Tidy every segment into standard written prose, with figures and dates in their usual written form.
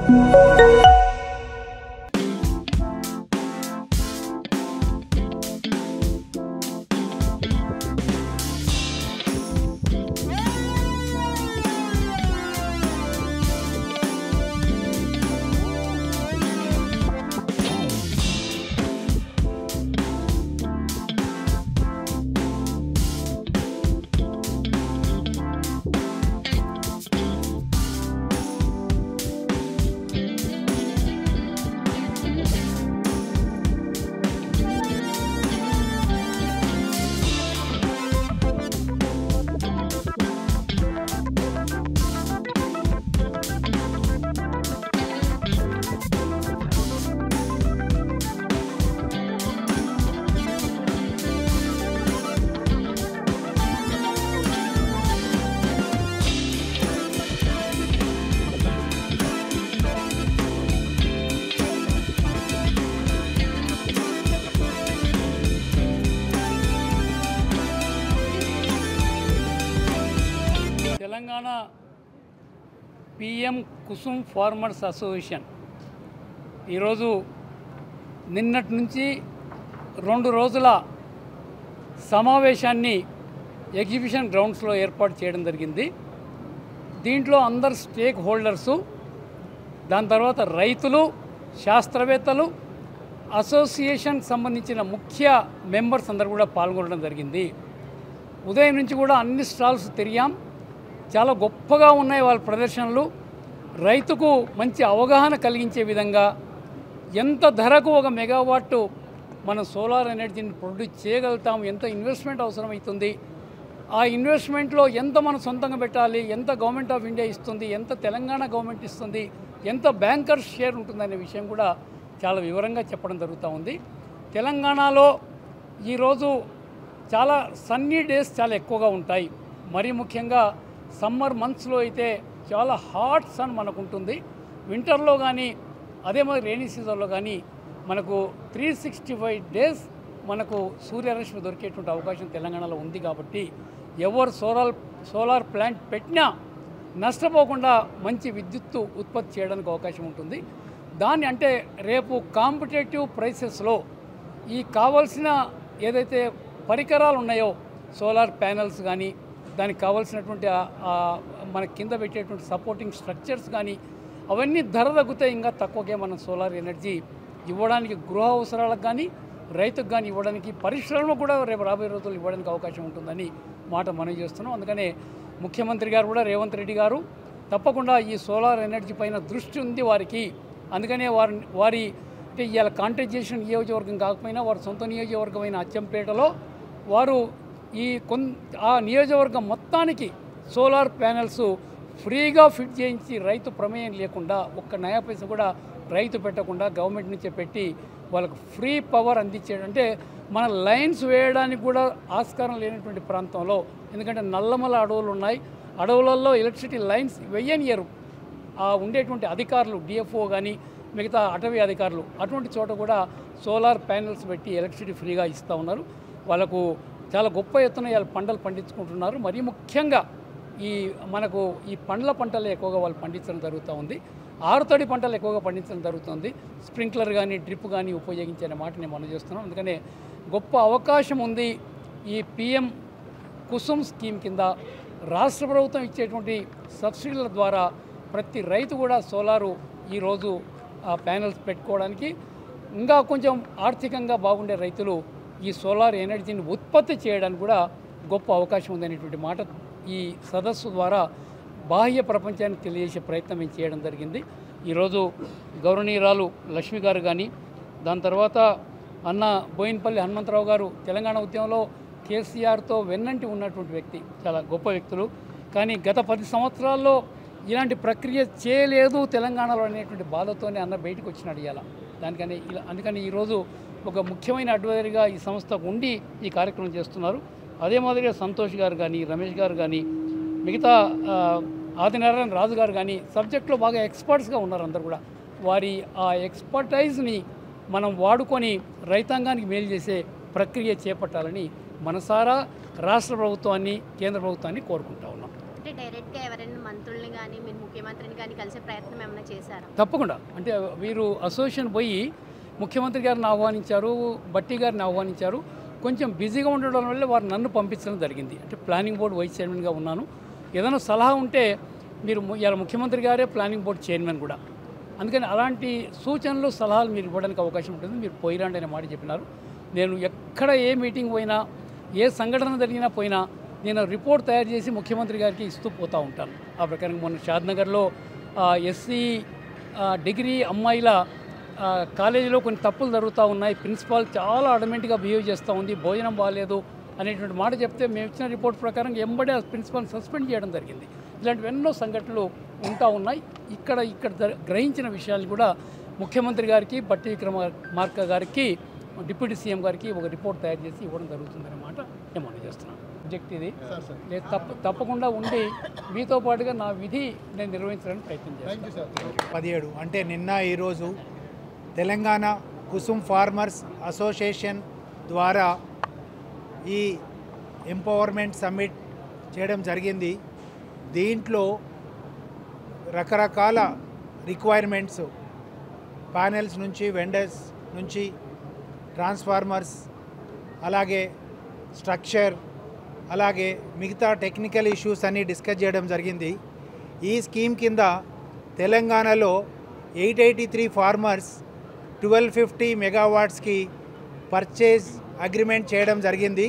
Telangana PM Kusum farmers association ఈరోజు నిన్నటి నుంచి 2 రోజుల సమావేశాన్ని ఎగ్జిబిషన్ గ్రౌండ్స్లో ఏర్పాటు చేయడం జరిగింది. దీంట్లో అందరు స్టేక్ హోల్డర్సు, దాని తర్వాత రైతులు, శాస్త్రవేత్తలు, అసోసియేషన్కి సంబంధించిన ముఖ్య మెంబర్స్ అందరు కూడా పాల్గొనడం జరిగింది. ఉదయం నుంచి కూడా అన్ని స్టాల్స్ తిరిగాం. చాలా గొప్పగా ఉన్నాయి వాళ్ళ ప్రదర్శనలు. రైతుకు మంచి అవగాహన కలిగించే విధంగా ఎంత ధరకు ఒక మెగావాట్ మనం సోలార్ ఎనర్జీని ప్రొడ్యూస్ చేయగలుగుతాం, ఎంత ఇన్వెస్ట్మెంట్ అవసరమవుతుంది, ఆ ఇన్వెస్ట్మెంట్లో ఎంత మనం సొంతంగా పెట్టాలి, ఎంత గవర్నమెంట్ ఆఫ్ ఇండియా ఇస్తుంది, ఎంత తెలంగాణ గవర్నమెంట్ ఇస్తుంది, ఎంత బ్యాంకర్స్ షేర్ ఉంటుందనే విషయం కూడా చాలా వివరంగా చెప్పడం జరుగుతూ ఉంది. తెలంగాణలో ఈరోజు చాలా సన్నీ డేస్ చాలా ఎక్కువగా ఉంటాయి. మరీ ముఖ్యంగా సమ్మర్ మంత్స్లో అయితే చాలా హాట్ సన్ మనకు ఉంటుంది. వింటర్లో కానీ అదే మరి రైనీ సీజన్లో కానీ మనకు 365 డేస్ మనకు సూర్యరశ్మి దొరికేటువంటి అవకాశం తెలంగాణలో ఉంది. కాబట్టి ఎవరు సోలార్ ప్లాంట్ పెట్టినా నష్టపోకుండా మంచి విద్యుత్తు ఉత్పత్తి చేయడానికి అవకాశం ఉంటుంది. దాన్ని అంటే రేపు కాంపిటేటివ్ ప్రైసెస్లో ఈ కావాల్సిన ఏదైతే పరికరాలు ఉన్నాయో సోలార్ ప్యానల్స్ కానీ, దానికి కావాల్సినటువంటి మన కింద పెట్టేటువంటి సపోర్టింగ్ స్ట్రక్చర్స్ కానీ అవన్నీ ధర తగ్గితే ఇంకా తక్కువకే మనం సోలార్ ఎనర్జీ ఇవ్వడానికి, గృహ అవసరాలకు కానీ రైతుకు కానీ ఇవ్వడానికి, పరిశ్రమకు కూడా రేపు రాబోయే రోజుల్లో ఇవ్వడానికి అవకాశం ఉంటుందని మాట మనం చేస్తున్నాం. అందుకనే ముఖ్యమంత్రి గారు కూడా రేవంత్ రెడ్డి గారు తప్పకుండా ఈ సోలార్ ఎనర్జీ పైన దృష్టి ఉంది వారికి. అందుకనే వారి అంటే ఇవాళ కాంటాక్ట్ చేసిన నియోజకవర్గం కాకపోయినా వారి సొంత నియోజకవర్గమైన అచ్చంపేటలో వారు ఆ నియోజకవర్గం మొత్తానికి సోలార్ ప్యానెల్స్ ఫ్రీగా ఫిట్ చేయించి రైతు ప్రమేయం లేకుండా ఒక్క నయా పైసా కూడా రైతు పెట్టకుండా గవర్నమెంట్ నుంచే పెట్టి వాళ్ళకు ఫ్రీ పవర్ అందించేది. అంటే మన లైన్స్ వేయడానికి కూడా ఆస్కారం లేనటువంటి ప్రాంతంలో, ఎందుకంటే నల్లమల అడవులు ఉన్నాయి, అడవులలో ఎలక్ట్రిసిటీ లైన్స్ వెయ్యనియరు ఉండేటువంటి అధికారులు, డిఎఫ్ఓ కానీ మిగతా అటవీ అధికారులు. అటువంటి చోట కూడా సోలార్ ప్యానెల్స్ పెట్టి ఎలక్ట్రిసిటీ ఫ్రీగా ఇస్తూ ఉన్నారు. వాళ్ళకు చాలా గొప్ప ఎత్తున వాళ్ళు పంటలు పండించుకుంటున్నారు. మరీ ముఖ్యంగా మనకు ఈ పంటలు ఎక్కువగా వాళ్ళు పండించడం జరుగుతూ ఉంది. ఆరుతడి పంటలు ఎక్కువగా పండించడం జరుగుతుంది. స్ప్రింక్లర్ కానీ డ్రిప్ కానీ ఉపయోగించే మాట నేను మనం చేస్తున్నాం. అందుకనే గొప్ప అవకాశం ఉంది. ఈ పిఎం కుసుమ్ స్కీమ్ కింద రాష్ట్ర ప్రభుత్వం ఇచ్చేటువంటి సబ్సిడీల ద్వారా ప్రతి రైతు కూడా సోలారు ఈరోజు ప్యానెల్స్ పెట్టుకోవడానికి, ఇంకా కొంచెం ఆర్థికంగా బాగుండే రైతులు ఈ సోలార్ ఎనర్జీని ఉత్పత్తి చేయడానికి కూడా గొప్ప అవకాశం ఉందనేటువంటి మాట ఈ సదస్సు ద్వారా బాహ్య ప్రపంచానికి తెలియజేసే ప్రయత్నం మేము చేయడం జరిగింది. ఈరోజు గౌరవనీయురాలు లక్ష్మి గారు కానీ, దాని తర్వాత అన్న బోయినపల్లి హనుమంతరావు గారు తెలంగాణ ఉద్యమంలో కేసీఆర్తో వెన్నంటి ఉన్నటువంటి వ్యక్తి, చాలా గొప్ప వ్యక్తులు. కానీ గత 10 సంవత్సరాల్లో ఇలాంటి ప్రక్రియ చేయలేదు తెలంగాణలో అనేటువంటి బాధతోనే అన్న బయటకు వచ్చినాడు ఇవాళ. అందుకని ఈరోజు ఒక ముఖ్యమైన అడ్వైజర్గా ఈ సంస్థకు ఉండి ఈ కార్యక్రమం చేస్తున్నారు. అదే మాదిరిగా సంతోష్ గారు కానీ, రమేష్ గారు కానీ, మిగతా ఆదినారాయణ రాజు గారు కానీ సబ్జెక్ట్లో బాగా ఎక్స్పర్ట్స్గా ఉన్నారు. అందరు కూడా వారి ఆ ఎక్స్పర్టైజ్ని మనం వాడుకొని రైతాంగానికి మేలు చేసే ప్రక్రియ చేపట్టాలని మనసారా రాష్ట్ర ప్రభుత్వాన్ని, కేంద్ర ప్రభుత్వాన్ని కోరుకుంటా ఉన్నాం. అంటే డైరెక్ట్గా ఎవరైనా మంత్రుల్ని కానీ మీరు ముఖ్యమంత్రి ముఖ్యమంత్రిని కానీ కలిసే ప్రయత్నం ఏమైనా చేశారా? తప్పకుండా. అంటే వీరు అసోసియేషన్ పోయి ముఖ్యమంత్రి గారిని ఆహ్వానించారు, బట్టి గారిని ఆహ్వానించారు. కొంచెం బిజీగా ఉండడం వల్ల వారు నన్ను పంపించడం జరిగింది. అంటే ప్లానింగ్ బోర్డు వైస్ చైర్మన్గా ఉన్నాను. ఏదైనా సలహా ఉంటే మీరు ఇలా ముఖ్యమంత్రి గారే ప్లానింగ్ బోర్డు చైర్మన్ కూడా, అందుకని అలాంటి సూచనలు సలహాలు మీరు ఇవ్వడానికి అవకాశం ఉంటుంది, మీరు పోయిరాండి అనే మాట చెప్పినారు. నేను ఎక్కడ ఏ మీటింగ్ పోయినా, ఏ సంఘటన జరిగినా పోయినా నేను రిపోర్ట్ తయారు చేసి ముఖ్యమంత్రి గారికి ఇస్తూ పోతూ ఉంటాను. ఆ ప్రకారం మొన్న షాద్నగర్లో ఎస్సీ డిగ్రీ అమ్మాయిల కాలేజీలో కొన్ని తప్పులు జరుగుతూ ఉన్నాయి, ప్రిన్సిపాల్ చాలా అడమెంట్గా బిహేవ్ చేస్తూ ఉంది, భోజనం బాగాలేదు అనేటువంటి మాట చెప్తే మేము ఇచ్చిన రిపోర్ట్ ప్రకారం ఎంబడే ఆ ప్రిన్సిపాల్ని సస్పెండ్ చేయడం జరిగింది. ఇలాంటివి ఎన్నో సంఘటనలు ఉంటా ఉన్నాయి. ఇక్కడ గ్రహించిన విషయాలు కూడా ముఖ్యమంత్రి గారికి, బట్టి విక్రమార్క గారికి, డిప్యూటీ సీఎం గారికి ఒక రిపోర్ట్ తయారు చేసి ఇవ్వడం జరుగుతుందనే మాట నేను మనం చేస్తున్నాను. సబ్జెక్ట్ ఇది లేదు, తప్పకుండా ఉండి మీతో పాటుగా నా విధి నేను నిర్వహించడానికి ప్రయత్నం చేస్తాను. 17 అంటే నిన్న ఈరోజు తెలంగాణ కుసుమ్ ఫార్మర్స్ అసోసియేషన్ ద్వారా ఈ ఎంపవర్మెంట్ సమ్మిట్ చేయడం జరిగింది. దీంట్లో రకరకాల రిక్వైర్మెంట్స్ ప్యానెల్స్ నుంచి, వెండర్స్ నుంచి, ట్రాన్స్ఫార్మర్స్, అలాగే స్ట్రక్చర్, అలాగే మిగతా టెక్నికల్ ఇష్యూస్ అన్నీ డిస్కస్ చేయడం జరిగింది. ఈ స్కీమ్ కింద తెలంగాణలో 883 ఫార్మర్స్ 1250 మెగావాట్స్కి పర్చేజ్ అగ్రిమెంట్ చేయడం జరిగింది.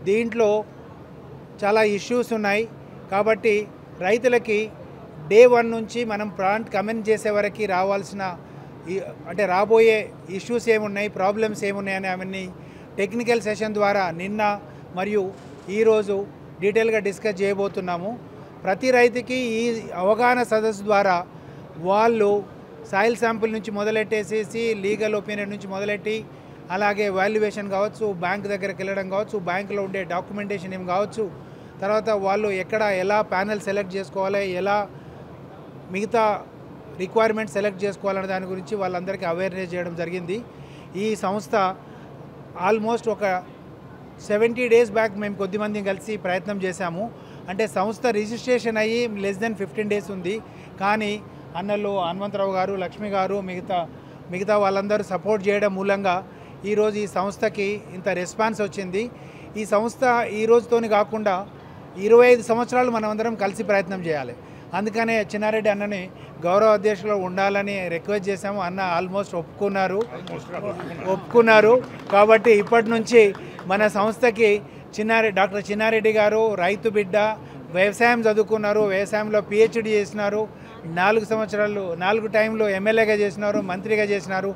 దీంట్లో చాలా ఇష్యూస్ ఉన్నాయి కాబట్టి రైతులకి డే 1 నుంచి మనం ప్లాంట్ కమెంట్ చేసే వరకు రావాల్సిన అంటే రాబోయే ఇష్యూస్ ఏమున్నాయి, ప్రాబ్లమ్స్ ఏమున్నాయని అవన్నీ టెక్నికల్ సెషన్ ద్వారా నిన్న మరియు ఈరోజు డీటెయిల్గా డిస్కస్ చేయబోతున్నాము. ప్రతి రైతుకి ఈ అవగాహన సదస్సు ద్వారా వాళ్ళు సాయిల్ శాంపుల్ నుంచి మొదలెట్టేసేసి లీగల్ ఒపీనియన్ నుంచి మొదలెట్టి, అలాగే వాల్యుయేషన్ కావచ్చు, బ్యాంక్ దగ్గరికి వెళ్ళడం కావచ్చు, బ్యాంకులో ఉండే డాక్యుమెంటేషన్ ఏం కావచ్చు, తర్వాత వాళ్ళు ఎక్కడ ఎలా ప్యానెల్ సెలెక్ట్ చేసుకోవాలి, ఎలా మిగతా రిక్వైర్మెంట్ సెలెక్ట్ చేసుకోవాలనే దాని గురించి వాళ్ళందరికీ అవేర్నెస్ చేయడం జరిగింది. ఈ సంస్థ ఆల్మోస్ట్ ఒక 70 డేస్ బ్యాక్ మేము కొద్దిమంది కలిసి ప్రయత్నం చేశాము. అంటే సంస్థ రిజిస్ట్రేషన్ అయ్యి లెస్ దెన్ 15 డేస్ ఉంది. కానీ అన్నలు హనుమంతరావు గారు, లక్ష్మి గారు, మిగతా వాళ్ళందరూ సపోర్ట్ చేయడం మూలంగా ఈరోజు ఈ సంస్థకి ఇంత రెస్పాన్స్ వచ్చింది. ఈ సంస్థ ఈ రోజుతోని కాకుండా 25 సంవత్సరాలు మనమందరం కలిసి ప్రయత్నం చేయాలి. అందుకనే చిన్నారెడ్డి అన్నని గౌరవ అధ్యక్షులు ఉండాలని రిక్వెస్ట్ చేశాము. అన్న ఆల్మోస్ట్ ఒప్పుకున్నారు. కాబట్టి ఇప్పటి నుంచి మన సంస్థకి డాక్టర్ చిన్నారెడ్డి గారు రైతు బిడ్డ, వ్యవసాయం చదువుకున్నారు, వ్యవసాయంలో పిహెచ్డి చేసినారు, 4 సంవత్సరాలు 4 టైంలో ఎమ్మెల్యేగా చేసినారు, మంత్రిగా చేసినారు.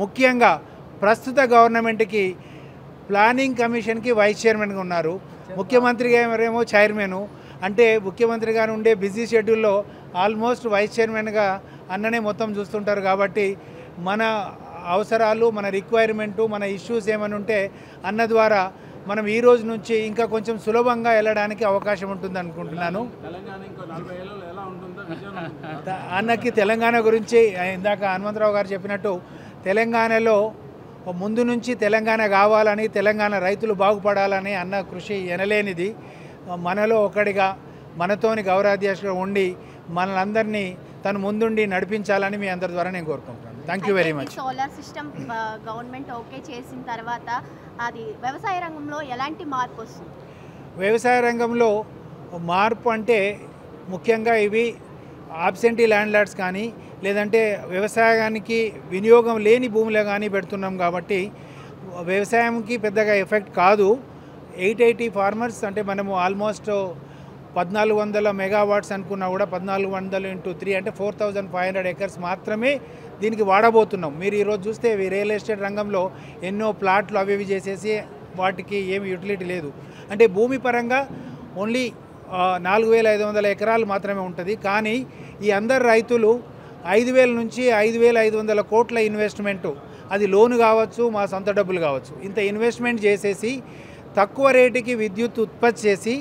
ముఖ్యంగా ప్రస్తుత గవర్నమెంట్కి ప్లానింగ్ కమిషన్కి వైస్ చైర్మన్గా ఉన్నారు, ముఖ్యమంత్రి గారేమో చైర్మను. అంటే ముఖ్యమంత్రి గారు ఉండే బిజీ షెడ్యూల్లో ఆల్మోస్ట్ వైస్ చైర్మన్గా అన్ననే మొత్తం చూస్తుంటారు. కాబట్టి మన అవసరాలు, మన రిక్వైర్మెంటు, మన ఇష్యూస్ ఏమైనా ఉంటే అన్న ద్వారా మనం ఈ రోజు నుంచి ఇంకా కొంచెం సులభంగా వెళ్ళడానికి అవకాశం ఉంటుంది అనుకుంటున్నాను. అన్నకి తెలంగాణ గురించి ఇందాక హనుమంతరావు గారు చెప్పినట్టు తెలంగాణలో ముందు నుంచి తెలంగాణ కావాలని, తెలంగాణ రైతులు బాగుపడాలని అన్న కృషి ఎనలేనిది. మనలో ఒకటిగా మనతోని గౌరవాధ్యక్షుడు ఉండి మనలందరినీ తను ముందుండి నడిపించాలని మీ అందరి ద్వారా నేను కోరుకుంటున్నాను. Thank you very much. Solar system government okay చేసిన తర్వాత అది వ్యవసాయ రంగంలో ఎలాంటి మార్పు వస్తుంది? వ్యవసాయ రంగంలో మార్పు అంటే ముఖ్యంగా ఇవి ఆబ్సెంటీ ల్యాండ్ లార్డ్స్ కానీ, లేదంటే వ్యవసాయానికి వినియోగం లేని భూములు కానీ పెడుతున్నాం కాబట్టి వ్యవసాయంకి పెద్దగా ఎఫెక్ట్ కాదు. 880 ఫార్మర్స్ అంటే మనము ఆల్మోస్ట్ 1400 మెగావాట్స్ అనుకున్నా కూడా 1400 × 3 అంటే 4500 ఎకర్స్ మాత్రమే దీనికి వాడబోతున్నాం. మీరు ఈరోజు చూస్తే రియల్ ఎస్టేట్ రంగంలో ఎన్నో ప్లాట్లు అవి చేసేసి వాటికి ఏమి యూటిలిటీ లేదు. అంటే భూమి పరంగా ఓన్లీ 4500 ఎకరాలు మాత్రమే ఉంటుంది. కానీ ఈ అందరు రైతులు 5000 నుంచి 5500 కోట్ల ఇన్వెస్ట్మెంటు, అది లోను కావచ్చు, మా సొంత డబ్బులు కావచ్చు, ఇంత ఇన్వెస్ట్మెంట్ చేసేసి తక్కువ రేటుకి విద్యుత్ ఉత్పత్తి చేసి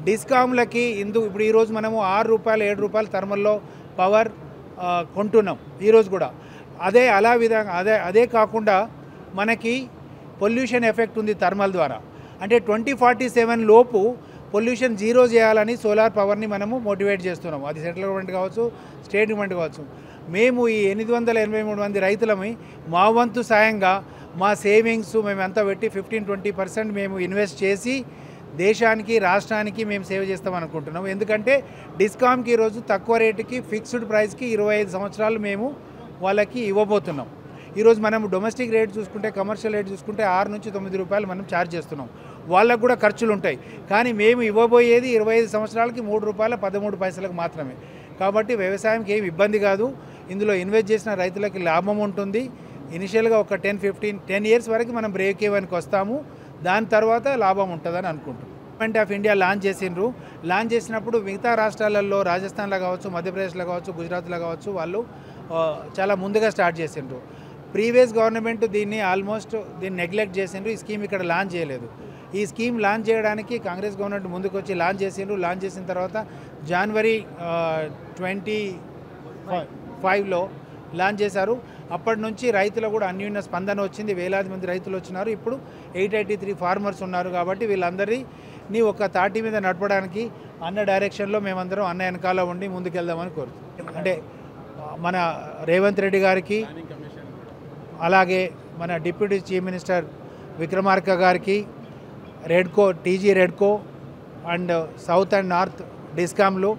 డిస్కామ్లకి ఇప్పుడు ఈరోజు మనము 6 రూపాయలు 7 రూపాయలు థర్మల్లో పవర్ కొంటున్నాం ఈరోజు కూడా. అదే కాకుండా మనకి పొల్యూషన్ ఎఫెక్ట్ ఉంది థర్మల్ ద్వారా. అంటే 2047 లోపు పొల్యూషన్ జీరో చేయాలని సోలార్ పవర్ని మనము మోటివేట్ చేస్తున్నాం. అది సెంట్రల్ గవర్నమెంట్ కావచ్చు, స్టేట్ గవర్నమెంట్ కావచ్చు. మేము ఈ 883 మంది రైతులమి మా వంతు సాయంగా మా సేవింగ్స్ మేమంతా పెట్టి 15-20% మేము ఇన్వెస్ట్ చేసి దేశానికి, రాష్ట్రానికి మేము సేవ చేస్తాం అనుకుంటున్నాం. ఎందుకంటే డిస్కామ్కి ఈరోజు తక్కువ రేటుకి ఫిక్స్డ్ ప్రైస్కి 25 సంవత్సరాలు మేము వాళ్ళకి ఇవ్వబోతున్నాం. ఈరోజు మనం డొమెస్టిక్ రేట్ చూసుకుంటే, కమర్షియల్ రేట్ చూసుకుంటే 6 నుంచి 9 రూపాయలు మనం ఛార్జ్ చేస్తున్నాం. వాళ్ళకు కూడా ఖర్చులు ఉంటాయి. కానీ మేము ఇవ్వబోయేది 25 సంవత్సరాలకి 3 రూపాయల 13 పైసలకు మాత్రమే. కాబట్టి వ్యవసాయంకి ఏమి ఇబ్బంది కాదు. ఇందులో ఇన్వెస్ట్ చేసిన రైతులకి లాభం ఉంటుంది. ఇనిషియల్గా ఒక 10 ఇయర్స్ వరకు మనం బ్రేక్ ఈవెన్కి వస్తాము. దాని తర్వాత లాభం ఉంటుందని అనుకుంటున్నాం. గవర్నమెంట్ ఆఫ్ ఇండియా లాంచ్ చేసిండ్రు. లాంచ్ చేసినప్పుడు మిగతా రాష్ట్రాలలో, రాజస్థాన్లో కావచ్చు, మధ్యప్రదేశ్లో కావచ్చు, గుజరాత్లో కావచ్చు, వాళ్ళు చాలా ముందుగా స్టార్ట్ చేసిండ్రు. ప్రీవియస్ గవర్నమెంట్ దీన్ని నెగ్లెక్ట్ చేసిండ్రు. ఈ స్కీమ్ ఇక్కడ లాంచ్ చేయలేదు. ఈ స్కీమ్ లాంచ్ చేయడానికి కాంగ్రెస్ గవర్నమెంట్ ముందుకు వచ్చి లాంచ్ చేసిండ్రు. లాంచ్ చేసిన తర్వాత జనవరి 25లో లాంచ్ చేశారు. అప్పటి నుంచి రైతులు కూడా అన్యూన్య స్పందన వచ్చింది. వేలాది మంది రైతులు వచ్చినారు. ఇప్పుడు 883 ఫార్మర్స్ ఉన్నారు. కాబట్టి వీళ్ళందరినీ ఒక తాటి మీద నడపడానికి అన్న డైరెక్షన్లో మేమందరం అన్న వెనకాల ఉండి ముందుకెళ్దామని కోరుతున్నాం. అంటే మన రేవంత్ రెడ్డి గారికి, అలాగే మన డిప్యూటీ చీఫ్ మినిస్టర్ విక్రమార్క గారికి, TG REDCO and south and north డిస్కామ్లు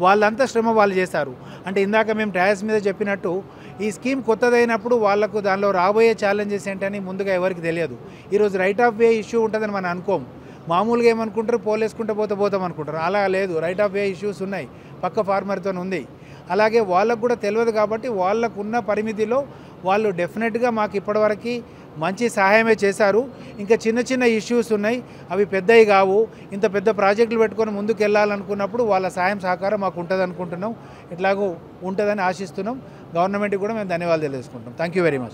వాళ్ళంతా శ్రమ వాళ్ళు చేశారు. అంటే ఇందాక మేము ట్రయల్స్ మీద చెప్పినట్టు ఈ స్కీమ్ కొత్తదైనప్పుడు వాళ్ళకు దానిలో రాబోయే ఛాలెంజెస్ ఏంటని ముందుగా ఎవరికి తెలియదు. ఈరోజు రైట్ ఆఫ్ వే ఇష్యూ ఉంటుందని మనం అనుకోం. మామూలుగా ఏమనుకుంటారు, పోలేసుకుంటూ పోతాం అనుకుంటారు. అలా లేదు, రైట్ ఆఫ్ వే ఇష్యూస్ ఉన్నాయి, పక్క ఫార్మర్తో ఉంది. అలాగే వాళ్ళకు కూడా తెలియదు. కాబట్టి వాళ్ళకున్న పరిమితిలో వాళ్ళు డెఫినెట్గా మాకు ఇప్పటివరకు మంచి సహాయమే చేశారు. ఇంకా చిన్న చిన్న ఇష్యూస్ ఉన్నాయి, అవి పెద్దవి కావు. ఇంత పెద్ద ప్రాజెక్టులు పెట్టుకొని ముందుకు వెళ్ళాలనుకున్నప్పుడు వాళ్ళ సహాయం సహకారం మాకు ఉంటుంది అనుకుంటున్నాం. ఇట్లాగూ ఉంటుందని ఆశిస్తున్నాం. గవర్నమెంట్కి కూడా మేము ధన్యవాదాలు తెలియజేసుకుంటాం. Thank you very much.